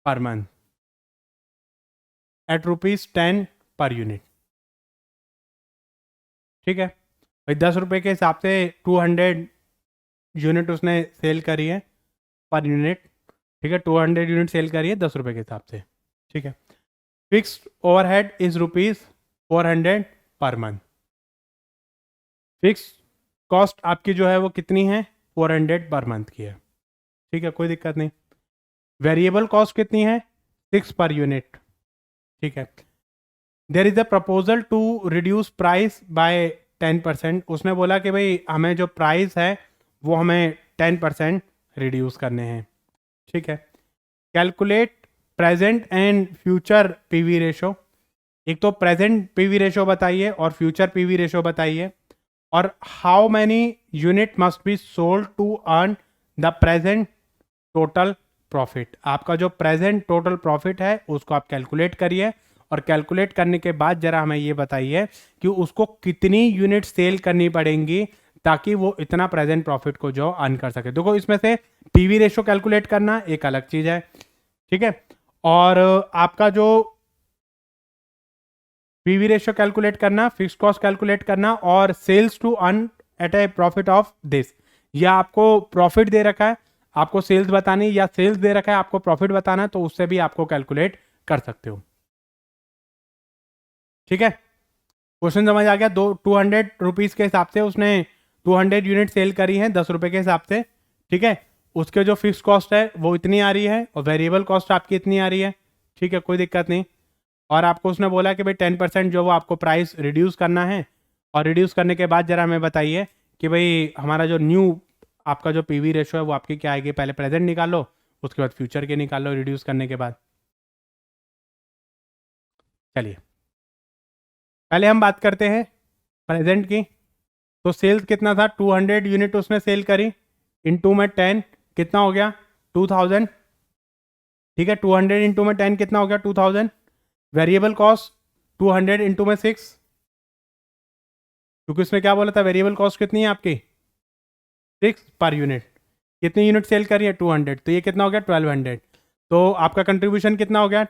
per month at ₹10 per unit. ठीक है भाई, 10 रुपये के हिसाब से 200 यूनिट उसने सेल करी है पर यूनिट। ठीक है, 200 यूनिट सेल करी है 10 रुपये के हिसाब से। ठीक है, fixed overhead is ₹400 per month. Fix cost आपकी जो है वो कितनी है 400 पर मंथ की है। ठीक है, कोई दिक्कत नहीं। वेरिएबल कॉस्ट कितनी है 6 पर यूनिट। ठीक है, there is a proposal to reduce price by 10%। उसने बोला कि भाई हमें जो प्राइस है वो हमें 10% रिड्यूस करने हैं। ठीक है, calculate present and future PV ratio. एक तो प्रेजेंट पीवी रेशो बताइए और फ्यूचर पीवी रेशो बताइए, और how many unit must be sold to earn the present total profit. आपका जो प्रेजेंट टोटल प्रॉफिट है उसको आप कैलकुलेट करिए, और कैलकुलेट करने के बाद जरा हमें ये बताइए कि उसको कितनी यूनिट सेल करनी पड़ेंगी ताकि वो इतना प्रेजेंट प्रॉफिट को जो अर्न कर सके। देखो इसमें से पीवी रेशो कैलकुलेट करना एक अलग चीज है। ठीक है, और आपका जो पीवी रेशियो कैलकुलेट करना, फिक्स कॉस्ट कैलकुलेट करना, और sales to earn at a profit of this, या आपको प्रॉफिट दे रखा है आपको सेल्स बतानी, या सेल्स दे रखा है आपको प्रॉफिट बताना है, तो उससे भी आपको कैलकुलेट कर सकते हो। ठीक है, क्वेश्चन समझ आ गया। 200 रुपीज के हिसाब से उसने 200 यूनिट सेल करी है 10 रुपए के हिसाब से। ठीक है, उसके जो फिक्स कॉस्ट है वो इतनी आ रही है और वेरिएबल कॉस्ट आपकी इतनी आ रही है। ठीक है, कोई दिक्कत नहीं। और आपको उसने बोला कि भाई 10% जो वो आपको प्राइस रिड्यूस करना है, और रिड्यूस करने के बाद जरा हमें बताइए कि भाई हमारा जो न्यू आपका जो पीवी रेशो है वो आपकी क्या आएगी। पहले प्रेजेंट निकालो, उसके बाद फ्यूचर के निकालो रिड्यूस करने के बाद। चलिए पहले हम बात करते हैं प्रेजेंट की। तो सेल्स कितना था 200 यूनिट उसने सेल करी, इंटू में 10 कितना हो गया 2000। ठीक है, 200 इंटू में 10 कितना हो गया 2000। वेरिएबल कॉस्ट 200 इंटू में 6, क्योंकि उसने क्या बोला था वेरिएबल कॉस्ट कितनी है आपकी 6 पर यूनिट। कितनी यूनिट सेल करी है 200, तो ये कितना हो गया 1200। तो आपका कंट्रीब्यूशन कितना हो गया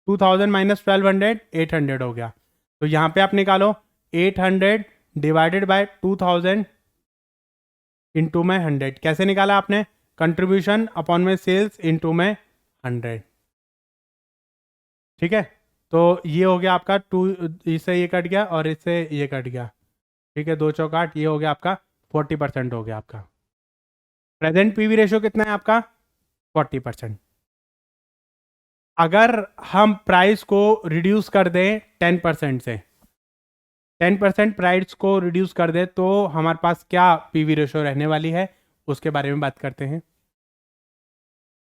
2000 माइनस 1200, 800 हो गया। तो यहाँ पे आप निकालो 800 डिवाइडेड बाय 2000 इंटू में 100। कैसे निकाला आपने? कंट्रीब्यूशन अपॉन में सेल्स इंटू में 100। ठीक है, तो ये हो गया आपका 2, इससे ये कट गया और इससे ये कट गया। ठीक है, 2 चौक 8, ये हो गया आपका 40% हो गया आपका। प्रेजेंट पीवी रेशियो कितना है आपका 40%। अगर हम प्राइस को रिड्यूस कर दें 10% से, 10% प्राइस को रिड्यूस कर दे तो हमारे पास क्या पीवी रेशियो रहने वाली है, उसके बारे में बात करते हैं।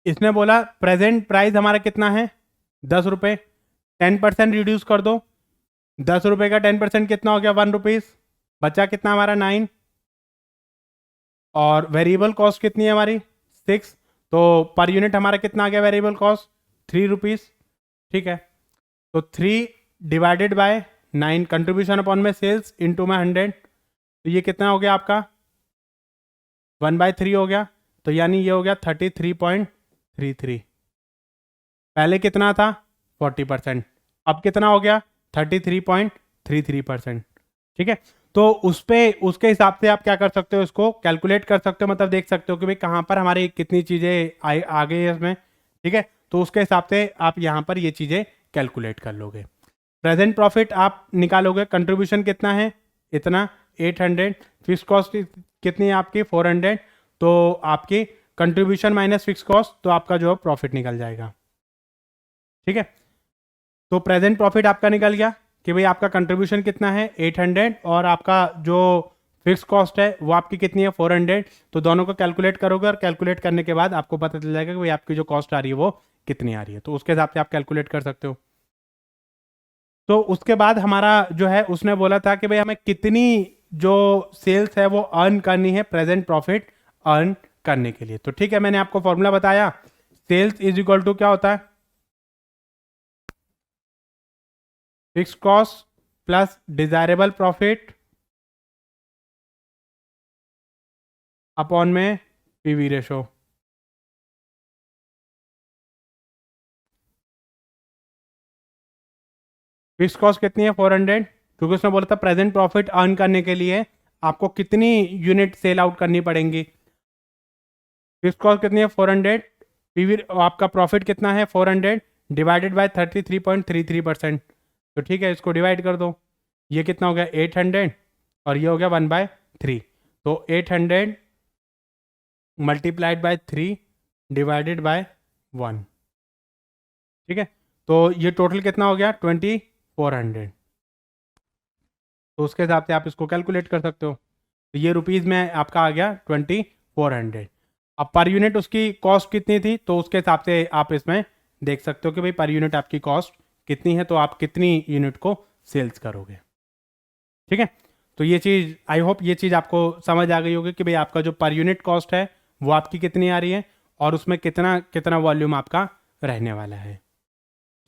इसने बोला प्रेजेंट प्राइस हमारा कितना है 10 रुपये, 10% रिड्यूस कर दो, 10 रुपये का 10% कितना हो गया 1 रुपीज़, बचा कितना हमारा 9, और वेरिएबल कॉस्ट कितनी है हमारी 6, तो पर यूनिट हमारा कितना आ गया वेरिएबल कॉस्ट 3 रुपीज़। ठीक है, तो 3 डिवाइडेड बाय 9 कंट्रीब्यूशन अपॉन में सेल्स इंटू में 100, तो ये कितना हो गया आपका 1/3 हो गया। तो यानी ये हो गया 33.33। पहले कितना था 40%, अब कितना हो गया 33.33%। ठीक है, तो उस पे उसके हिसाब से आप क्या कर सकते हो, इसको कैलकुलेट कर सकते हो, मतलब देख सकते हो कि भाई कहाँ पर हमारी कितनी चीज़ें आ गई है इसमें। ठीक है, तो उसके हिसाब से आप यहाँ पर ये चीज़ें कैलकुलेट कर लोगे। प्रेजेंट प्रॉफिट आप निकालोगे, कंट्रीब्यूशन कितना है इतना 800, फिक्स कॉस्ट कितनी है आपकी 400, तो आपकी कंट्रीब्यूशन माइनस फिक्स कॉस्ट, तो आपका जो है प्रॉफिट निकल जाएगा। ठीक है, तो प्रेजेंट प्रॉफिट आपका निकल गया कि भाई आपका कंट्रीब्यूशन कितना है 800 और आपका जो फिक्स कॉस्ट है वो आपकी कितनी है 400। तो दोनों को कैलकुलेट करोगे और कैलकुलेट करने के बाद आपको पता चल जाएगा कि भाई आपकी जो कॉस्ट आ रही है वो कितनी आ रही है, तो उसके हिसाब से आप कैलकुलेट कर सकते हो। तो उसके बाद हमारा जो है उसने बोला था कि भाई हमें कितनी जो सेल्स है वो अर्न करनी है प्रेजेंट प्रॉफिट अर्न करने के लिए। तो ठीक है, मैंने आपको फॉर्मूला बताया, सेल्स इज इक्वल टू क्या होता है fix cost plus desirable profit upon में पीवी रेशो। फिक्स कॉस्ट कितनी है 400, क्योंकि उसने बोला था प्रेजेंट प्रॉफिट अर्न करने के लिए आपको कितनी यूनिट सेल आउट करनी पड़ेंगी। फिक्स कॉस्ट कितनी है 400, पीवी आपका प्रॉफिट कितना है 400 डिवाइडेड बाय 33.33%। तो ठीक है, इसको डिवाइड कर दो, ये कितना हो गया 800 और ये हो गया 1/3। तो 800 मल्टीप्लाइड बाय 3 डिवाइडेड बाय 1। ठीक है, तो ये टोटल कितना हो गया 2400। तो उसके हिसाब से आप इसको कैलकुलेट कर सकते हो। तो ये रुपीज़ में आपका आ गया 2400। अब पर यूनिट उसकी कॉस्ट कितनी थी, तो उसके हिसाब से आप इसमें देख सकते हो कि भाई पर यूनिट आपकी कॉस्ट कितनी है, तो आप कितनी यूनिट को सेल्स करोगे। ठीक है, तो ये चीज़ आई होप ये चीज़ आपको समझ आ गई होगी कि भाई आपका जो पर यूनिट कॉस्ट है वो आपकी कितनी आ रही है और उसमें कितना कितना वॉल्यूम आपका रहने वाला है।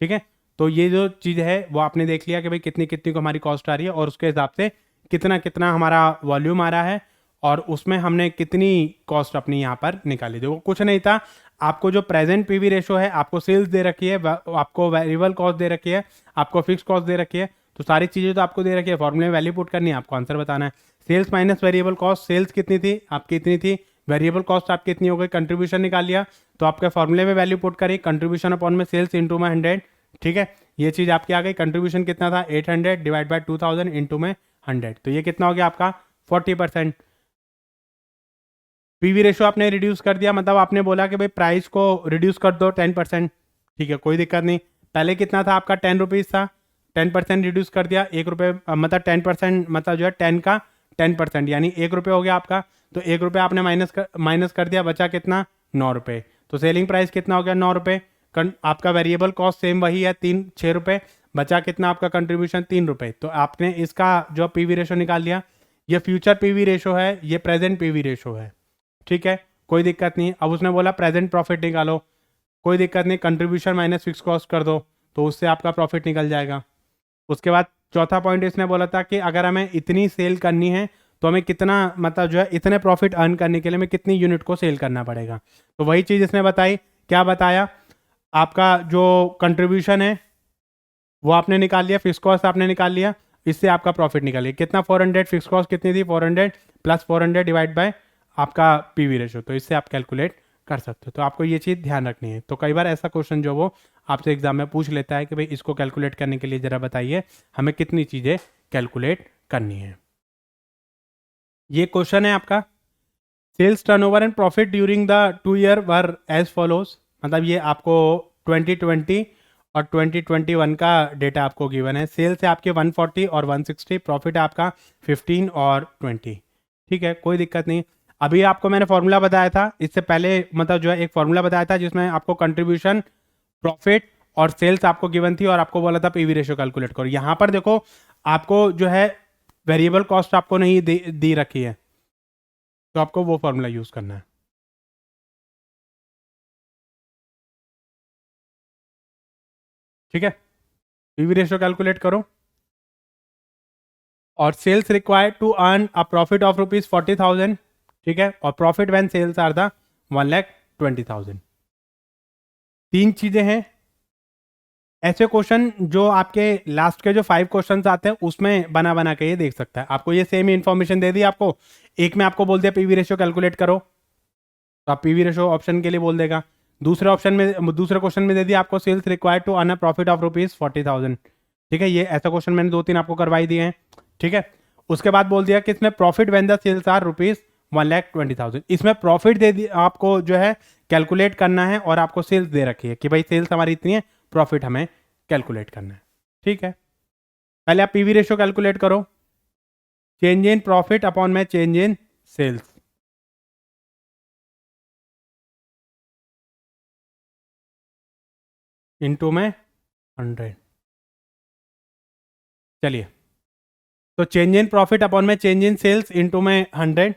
ठीक है, तो ये जो चीज़ है वो आपने देख लिया कि भाई कितनी कितनी को हमारी कॉस्ट आ रही है और उसके हिसाब से कितना कितना हमारा वॉल्यूम आ रहा है और उसमें हमने कितनी कॉस्ट अपनी यहाँ पर निकाली। देखो कुछ नहीं था, आपको जो प्रेजेंट पीवी रेशो है, आपको सेल्स दे रखी है, आपको वेरिएबल कॉस्ट दे रखी है, आपको फिक्स कॉस्ट दे रखी है, तो सारी चीज़ें तो आपको दे रखी है, फॉर्मूले में वैल्यू पुट करनी है, आपको आंसर बताना है। Sales minus variable cost, sales कितनी थी आपकी इतनी थी, वेरिएबल कॉस्ट आपकी इतनी हो गई, कंट्रीब्यूशन निकाल लिया, तो आपके फॉर्मूले में वैल्यू पुट करी, कंट्रीब्यूशन अपॉन में सेल्स इंटू में 100। ठीक है, ये चीज़ आपकी आ गई, कंट्रीब्यूशन कितना था 800 डिवाइड बाय 2000 इंटू में 100, तो ये कितना हो गया आपका 40%। पीवी रेशो आपने रिड्यूस कर दिया, मतलब आपने बोला कि भाई प्राइस को रिड्यूस कर दो 10%। ठीक है, कोई दिक्कत नहीं। पहले कितना था आपका 10 रुपीज़ था, 10% रिड्यूस कर दिया, 1 रुपये, मतलब 10% मतलब जो है 10 का 10% यानी 1 रुपये हो गया आपका, तो 1 रुपये आपने माइनस कर दिया, बचा कितना 9 रुपये। तो सेलिंग प्राइस कितना हो गया 9 रुपये। आपका वेरिएबल कॉस्ट सेम वही है 6 रुपये, बचा कितना आपका कंट्रीब्यूशन 3 रुपये। तो आपने इसका जो पीवी रेशो निकाल लिया, ये फ्यूचर पीवी रेशो है, ये प्रेजेंट पीवी रेशो है। ठीक है, कोई दिक्कत नहीं। अब उसने बोला प्रेजेंट प्रॉफिट निकालो, कोई दिक्कत नहीं, कंट्रीब्यूशन माइनस फिक्स कॉस्ट कर दो, तो उससे आपका प्रॉफिट निकल जाएगा। उसके बाद चौथा पॉइंट इसने बोला था कि अगर हमें इतनी सेल करनी है तो हमें कितना मतलब जो है इतने प्रॉफिट अर्न करने के लिए हमें कितनी यूनिट को सेल करना पड़ेगा। तो वही चीज़ इसने बताई। क्या बताया, आपका जो कंट्रीब्यूशन है वो आपने निकाल लिया, फिक्स कॉस्ट आपने निकाल लिया, इससे आपका प्रॉफिट निकालिए कितना 400, फिक्स कॉस्ट कितनी थी 400 प्लस 400 डिवाइड बाय आपका पीवी रेशो, तो इससे आप कैलकुलेट कर सकते हो। तो आपको ये चीज़ ध्यान रखनी है। तो कई बार ऐसा क्वेश्चन जो वो आपसे एग्जाम में पूछ लेता है कि भाई इसको कैलकुलेट करने के लिए ज़रा बताइए हमें कितनी चीज़ें कैलकुलेट करनी है। ये क्वेश्चन है आपका, sales turnover and profit during the 2 year were as follows. मतलब ये आपको 2020 और 2021 का डेटा आपको गिवन है। सेल्स है आपके 140 और 160, प्रॉफिट है आपका 15 और 20। ठीक है, कोई दिक्कत नहीं। अभी आपको मैंने फॉर्मूला बताया था, इससे पहले मतलब जो है एक फॉर्मूला बताया था जिसमें आपको कंट्रीब्यूशन, प्रॉफिट और सेल्स आपको गिवन थी और आपको बोला था पीवी रेशियो कैलकुलेट करो। यहाँ पर देखो आपको जो है वेरिएबल कॉस्ट आपको नहीं दी रखी है, तो आपको वो फॉर्मूला यूज करना है। ठीक है, पीवी रेशियो कैलकुलेट करो। और sales required to earn a profit of ₹40,000। ठीक है, और profit when sales are the 1,20,000। तीन चीजें हैं। ऐसे क्वेश्चन जो आपके लास्ट के जो 5 क्वेश्चंस आते हैं उसमें बना बना के ये देख सकता है। आपको ये सेम इन्फॉर्मेशन दे दी आपको, एक में आपको बोल दिया पीवी रेशियो कैलकुलेट करो, तो आप पीवी रेशियो ऑप्शन के लिए बोल देगा। दूसरे ऑप्शन में, दूसरे क्वेश्चन में दे दिया आपको sales required to earn a profit of ₹40,000। ठीक है, ये ऐसा क्वेश्चन मैंने 2-3 आपको करवाई दिए हैं। ठीक है, उसके बाद बोल दिया कि इसमें profit when the sales are ₹1,20,000। इसमें प्रॉफिट दे दिया आपको जो है कैलकुलेट करना है और आपको सेल्स दे रखी है कि भाई सेल्स हमारी इतनी है, प्रॉफिट हमें कैलकुलेट करना है। ठीक है, पहले आप पीवी रेशियो कैलकुलेट करो। चेंज इन प्रॉफिट अपॉन में चेंज इन सेल्स इनटू में 100। चलिए, तो चेंज इन प्रॉफिट अपॉन में चेंज इन सेल्स इनटू में 100।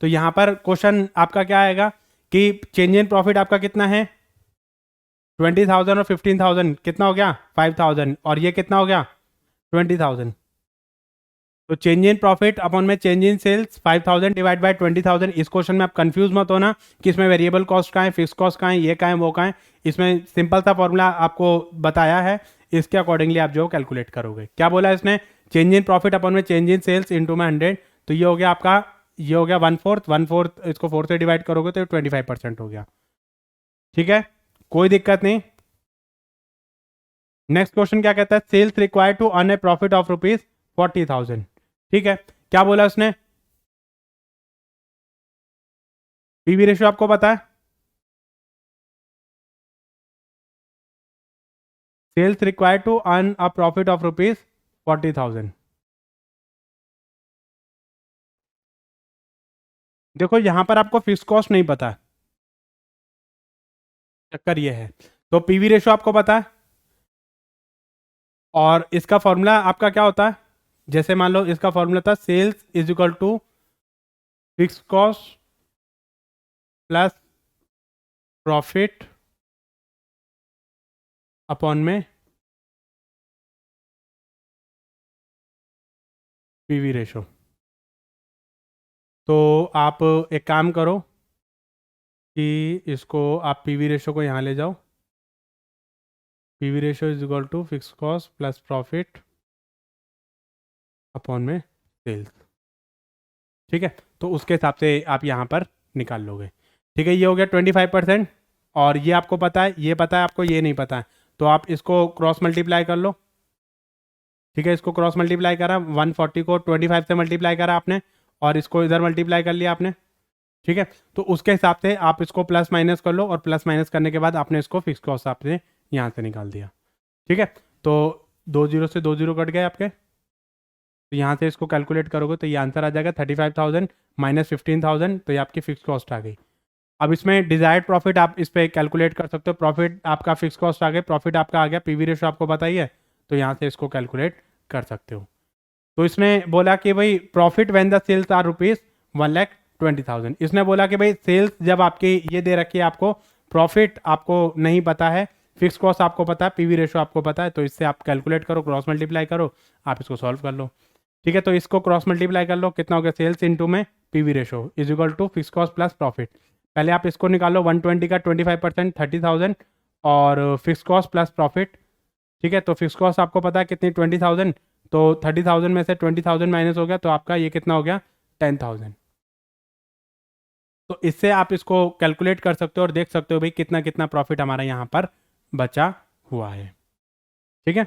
तो यहां पर क्वेश्चन आपका क्या आएगा कि चेंज इन प्रॉफिट आपका कितना है 20,000 और 15,000 कितना हो गया 5,000, और ये कितना हो गया 20,000। तो चेंज इन प्रॉफिट अपॉन में change in sales 5,000 divide by 20,000। इस क्वेश्चन में आप कंफ्यूज मत होना कि इसमें वेरिएबल कॉस्ट का है, फिक्स कॉस्ट का है, ये का है, वो का है। इसमें सिंपल सा फॉर्मूला आपको बताया है, इसके अकॉर्डिंगली आप जो कैलकुलेट करोगे। क्या बोला इसने, चेंज इन प्रॉफिट अपॉन में चेंज इन सेल्स इंटू में 100। तो ये हो गया आपका, ये हो गया 1/4 इसको 4 से डिवाइड करोगे तो 25% हो गया। ठीक है, कोई दिक्कत नहीं। नेक्स्ट क्वेश्चन क्या कहता है, sales required to earn a profit of ₹40,000। ठीक है, क्या बोला उसने, पीवी रेशियो आपको पता है, sales required to earn a profit of ₹40,000। देखो यहां पर आपको फिक्स कॉस्ट नहीं पता है, चक्कर ये है। तो पीवी रेशियो आपको पता है और इसका फॉर्मूला आपका क्या होता है, जैसे मान लो इसका फॉर्मूला था sales is equal to fix cost plus profit upon में पीवी रेशियो। तो आप एक काम करो कि इसको आप पीवी रेशियो को यहाँ ले जाओ, PV ratio is equal to fix cost plus profit upon में सेल्स। ठीक है, तो उसके हिसाब से आप यहाँ पर निकाल लोगे। ठीक है, ये हो गया 25%, और ये आपको पता है, ये पता है आपको, ये नहीं पता है, तो आप इसको क्रॉस मल्टीप्लाई कर लो। ठीक है, इसको क्रॉस मल्टीप्लाई करा, 140 को 25 से मल्टीप्लाई करा आपने और इसको इधर मल्टीप्लाई कर लिया आपने। ठीक है, तो उसके हिसाब से आप इसको प्लस माइनस कर लो और प्लस माइनस करने के बाद आपने इसको फिक्स कॉस्ट आपने यहाँ से निकाल दिया। ठीक है, तो 2 जीरो से 2 जीरो कट गए आपके, तो यहाँ से इसको कैलकुलेट करोगे तो ये आंसर आ जाएगा 35,000 माइनस 15,000, तो ये आपकी फिक्स कॉस्ट आ गई। अब इसमें डिजायर्ड प्रॉफिट आप इस पर कैलकुलेट कर सकते हो। प्रॉफिट आपका फिक्स कॉस्ट आ गया, प्रॉफिट आपका आ गया, पीवी रेशियो आपको पता ही है, तो यहाँ से इसको कैलकुलेट कर सकते हो। तो इसने बोला कि भाई profit when the sales are ₹1,20,000। इसने बोला कि भाई सेल्स जब आपकी ये दे रखी है आपको, प्रॉफिट आपको नहीं पता है, फिक्स कॉस्ट आपको पता है, पीवी रेशियो आपको पता है, तो इससे आप कैलकुलेट करो, क्रॉस मल्टीप्लाई करो, आप इसको सॉल्व कर लो। ठीक है, तो इसको क्रॉस मल्टीप्लाई कर लो, कितना हो गया, सेल्स इंटू में PV ratio is equal to fix cost plus profit. पहले आप इसको निकालो, 120 का 25% 30,000 और फिक्स कॉस्ट प्लस प्रॉफिट। ठीक है, तो फिक्स कॉस्ट आपको पता है कितनी, 20,000, तो 30,000 में से 20,000 माइनस हो गया, तो आपका ये कितना हो गया, 10,000। तो इससे आप इसको कैलकुलेट कर सकते हो और देख सकते हो भाई कितना कितना प्रॉफिट हमारा यहाँ पर बचा हुआ है। ठीक है,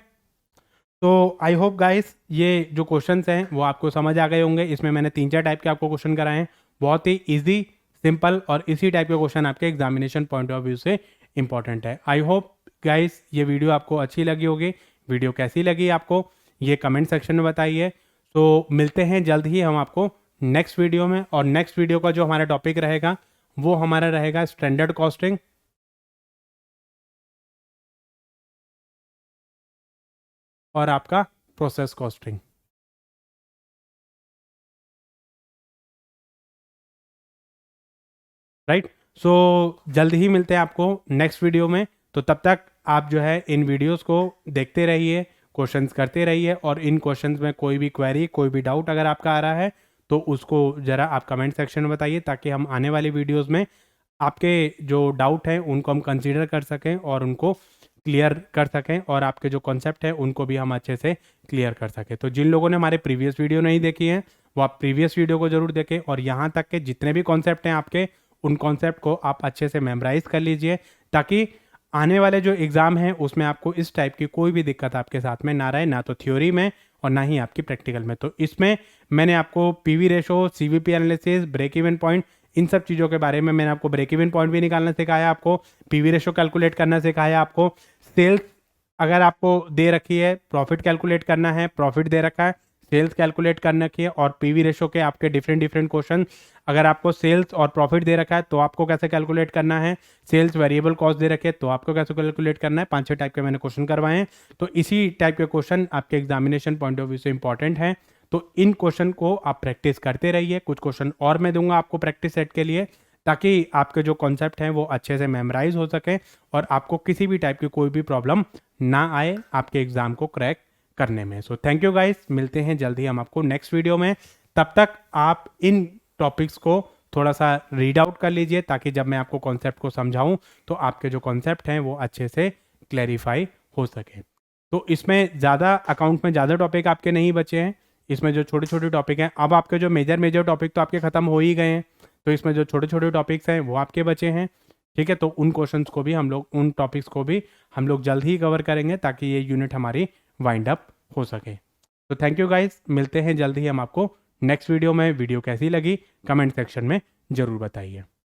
तो आई होप गाइस ये जो क्वेश्चंस हैं वो आपको समझ आ गए होंगे। इसमें मैंने 3-4 टाइप के आपको क्वेश्चन कराए हैं, बहुत ही इजी, सिंपल और इसी टाइप के क्वेश्चन आपके एग्जामिनेशन पॉइंट ऑफ व्यू से इंपॉर्टेंट है। आई होप गाइस ये वीडियो आपको अच्छी लगी होगी। वीडियो कैसी लगी आपको ये कमेंट सेक्शन में बताइए। तो मिलते हैं जल्द ही हम आपको नेक्स्ट वीडियो में, और नेक्स्ट वीडियो का जो हमारा टॉपिक रहेगा वो हमारा रहेगा स्टैंडर्ड कॉस्टिंग और आपका प्रोसेस कॉस्टिंग। राइट, सो जल्द ही मिलते हैं आपको नेक्स्ट वीडियो में। तो तब तक आप जो है इन वीडियोस को देखते रहिए, क्वेश्चंस करते रहिए, और इन क्वेश्चंस में कोई भी क्वेरी, कोई भी डाउट अगर आपका आ रहा है तो उसको ज़रा आप कमेंट सेक्शन में बताइए, ताकि हम आने वाली वीडियोस में आपके जो डाउट हैं उनको हम कंसीडर कर सकें और उनको क्लियर कर सकें, और आपके जो कॉन्सेप्ट हैं उनको भी हम अच्छे से क्लियर कर सकें। तो जिन लोगों ने हमारे प्रीवियस वीडियो नहीं देखी है वो आप प्रीवियस वीडियो को ज़रूर देखें, और यहाँ तक के जितने भी कॉन्सेप्ट हैं आपके, उन कॉन्सेप्ट को आप अच्छे से मेमोराइज कर लीजिए, ताकि आने वाले जो एग्ज़ाम हैं उसमें आपको इस टाइप की कोई भी दिक्कत आपके साथ में ना रहे, ना तो थ्योरी में और ना ही आपकी प्रैक्टिकल में। तो इसमें मैंने आपको PV ratio, CVP analysis, break even point, इन सब चीज़ों के बारे में मैंने आपको ब्रेक इवन पॉइंट भी निकालना सिखाया, आपको पीवी रेशो कैलकुलेट करना सिखाया, आपको सेल्स अगर आपको दे रखी है प्रॉफिट कैलकुलेट करना है, प्रॉफिट दे रखा है सेल्स कैलकुलेट करना की है, और पीवी रेशो के आपके डिफरेंट डिफरेंट क्वेश्चन, अगर आपको सेल्स और प्रॉफिट दे रखा है तो आपको कैसे कैलकुलेट करना है, सेल्स वेरिएबल कॉस्ट दे रखे तो आपको कैसे कैलकुलेट करना है, 5-6 टाइप के मैंने क्वेश्चन करवाए हैं। तो इसी टाइप के क्वेश्चन आपके एग्जामिनेशन पॉइंट ऑफ व्यू से इंपॉर्टेंट है। तो इन क्वेश्चन को आप प्रैक्टिस करते रहिए। कुछ क्वेश्चन और मैं दूंगा आपको प्रैक्टिस सेट के लिए, ताकि आपके जो कॉन्सेप्ट हैं वो अच्छे से मेमोराइज हो सके और आपको किसी भी टाइप की कोई भी प्रॉब्लम ना आए आपके एग्जाम को क्रैक करने में। सो थैंक यू गाइस, मिलते हैं जल्दी हम आपको नेक्स्ट वीडियो में। तब तक आप इन टॉपिक्स को थोड़ा सा रीड आउट कर लीजिए, ताकि जब मैं आपको कॉन्सेप्ट को समझाऊं तो आपके जो कॉन्सेप्ट हैं वो अच्छे से क्लैरिफाई हो सके। तो इसमें ज़्यादा अकाउंट में ज़्यादा टॉपिक आपके नहीं बचे हैं, इसमें जो छोटे छोटे टॉपिक हैं, अब आपके जो मेजर मेजर टॉपिक तो आपके ख़त्म हो ही गए हैं, तो इसमें जो छोटे छोटे टॉपिक्स हैं वो आपके बचे हैं। ठीक है, तो उन क्वेश्चंस को भी हम लोग, उन टॉपिक्स को भी हम लोग जल्द ही कवर करेंगे, ताकि ये यूनिट हमारी वाइंड अप हो सके। तो थैंक यू गाइस, मिलते हैं जल्द ही हम आपको नेक्स्ट वीडियो में। वीडियो कैसी लगी कमेंट सेक्शन में ज़रूर बताइए।